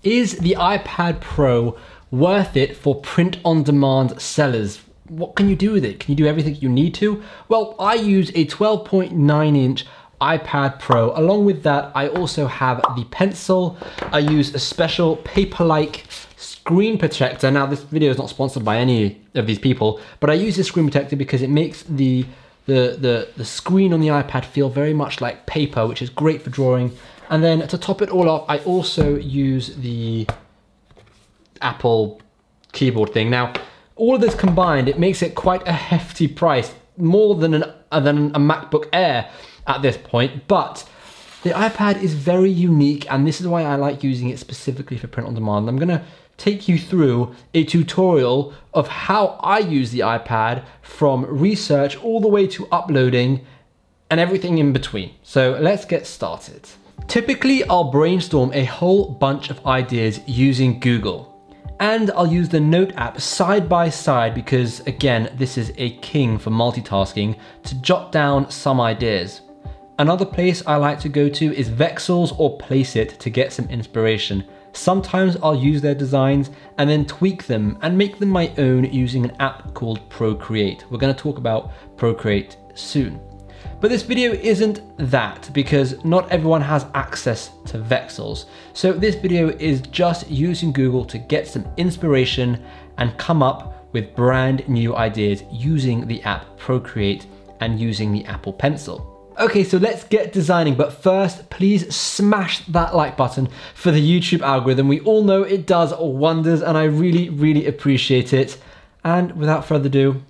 Is the iPad Pro worth it for print-on-demand sellers? What can you do with it? Can you do everything you need to? Well, I use a 12.9-inch iPad Pro. Along with that, I also have the pencil. I use a special paper-like screen protector. Now, this video is not sponsored by any of these people, but I use this screen protector because it makes the screen on the iPad feel very much like paper, which is great for drawing. And then to top it all off, I also use the Apple keyboard thing. Now, all of this combined, it makes it quite a hefty price, more than a MacBook Air at this point. But the iPad is very unique, and this is why I like using it specifically for print on demand. I'm gonna take you through a tutorial of how I use the iPad, from research all the way to uploading and everything in between. So let's get started. Typically, I'll brainstorm a whole bunch of ideas using Google, and I'll use the Note app side by side because, again, this is a king for multitasking, to jot down some ideas. Another place I like to go to is Vexels or Placeit to get some inspiration. Sometimes I'll use their designs and then tweak them and make them my own using an app called Procreate. We're going to talk about Procreate soon. But this video isn't that, because not everyone has access to Vexels. So this video is just using Google to get some inspiration and come up with brand new ideas using the app Procreate and using the Apple Pencil. Okay, so let's get designing, but first, please smash that like button for the YouTube algorithm. We all know it does wonders, and I really, really appreciate it. And without further ado,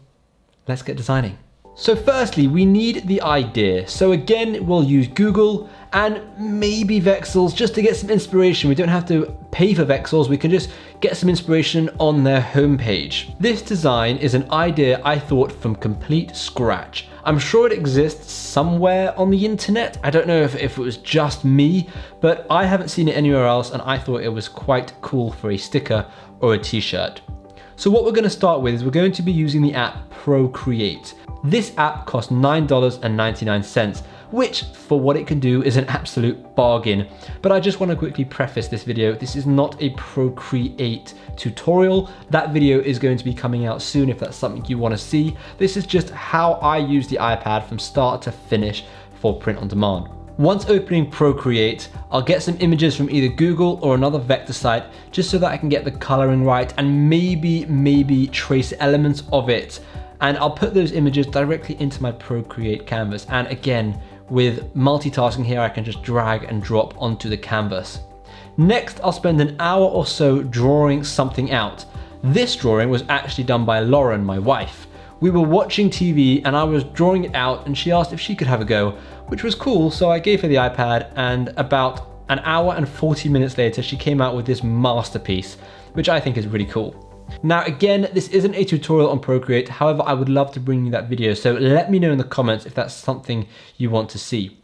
let's get designing. So firstly, we need the idea. So again, we'll use Google and maybe Vexels just to get some inspiration. We don't have to pay for Vexels, we can just get some inspiration on their homepage. This design is an idea I thought from complete scratch. I'm sure it exists somewhere on the internet. I don't know if it was just me, but I haven't seen it anywhere else, and I thought it was quite cool for a sticker or a t-shirt. So what we're going to start with is we're going to be using the app Procreate. This app costs $9.99, which for what it can do is an absolute bargain. But I just want to quickly preface this video. This is not a Procreate tutorial. That video is going to be coming out soon if that's something you want to see. This is just how I use the iPad from start to finish for print on demand. Once opening Procreate, I'll get some images from either Google or another vector site just so that I can get the coloring right and maybe trace elements of it. And I'll put those images directly into my Procreate canvas. And again, with multitasking here, I can just drag and drop onto the canvas. Next, I'll spend an hour or so drawing something out. This drawing was actually done by Lauren, my wife. We were watching TV and I was drawing it out, and she asked if she could have a go, which was cool. So I gave her the iPad, and about an hour and 40 minutes later, she came out with this masterpiece, which I think is really cool. Now again, this isn't a tutorial on Procreate, however, I would love to bring you that video, so let me know in the comments if that's something you want to see.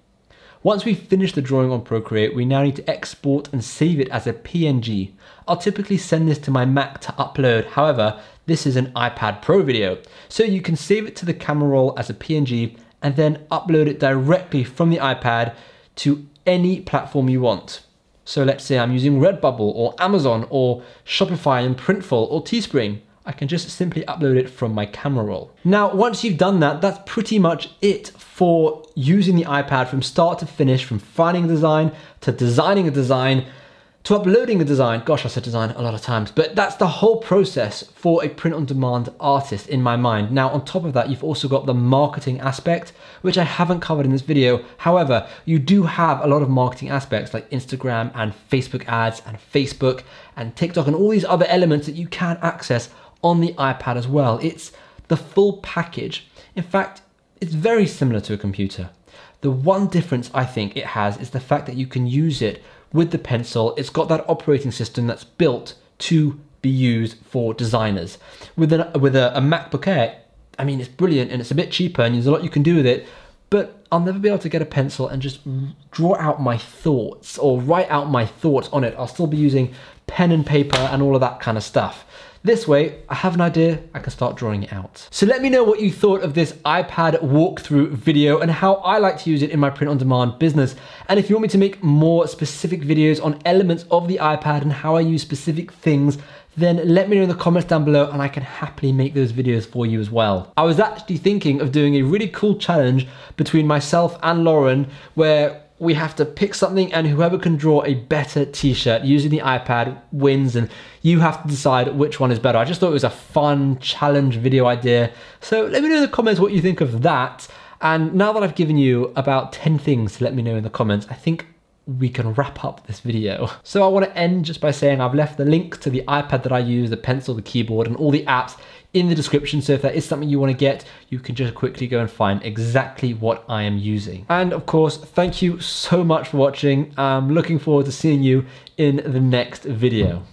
Once we've finished the drawing on Procreate, we now need to export and save it as a PNG. I'll typically send this to my Mac to upload, however, this is an iPad Pro video, so you can save it to the camera roll as a PNG and then upload it directly from the iPad to any platform you want. So let's say I'm using Redbubble or Amazon or Shopify and Printful or Teespring. I can just simply upload it from my camera roll. Now, once you've done that, that's pretty much it for using the iPad from start to finish, from finding a design to designing a design to uploading a design. Gosh, I said design a lot of times, but that's the whole process for a print-on-demand artist in my mind. Now, on top of that, you've also got the marketing aspect, which I haven't covered in this video. However, you do have a lot of marketing aspects like Instagram and Facebook ads and Facebook and TikTok and all these other elements that you can access on the iPad as well. It's the full package. In fact, it's very similar to a computer. The one difference I think it has is the fact that you can use it with the pencil. It's got that operating system that's built to be used for designers. With a MacBook Air, I mean, it's brilliant and it's a bit cheaper and there's a lot you can do with it, but I'll never be able to get a pencil and just draw out my thoughts or write out my thoughts on it. I'll still be using pen and paper and all of that kind of stuff. This way, I have an idea, I can start drawing it out. So let me know what you thought of this iPad walkthrough video and how I like to use it in my print-on-demand business. And if you want me to make more specific videos on elements of the iPad and how I use specific things, then let me know in the comments down below and I can happily make those videos for you as well. I was actually thinking of doing a really cool challenge between myself and Lauren where we have to pick something and whoever can draw a better t-shirt using the iPad wins, and you have to decide which one is better. I just thought it was a fun challenge video idea. So let me know in the comments what you think of that. And now that I've given you about 10 things to let me know in the comments, I think we can wrap up this video. So I want to end just by saying I've left the link to the iPad that I use, the pencil, the keyboard, and all the apps in the description. So if that is something you want to get, you can just quickly go and find exactly what I am using. And of course, thank you so much for watching. I'm looking forward to seeing you in the next video.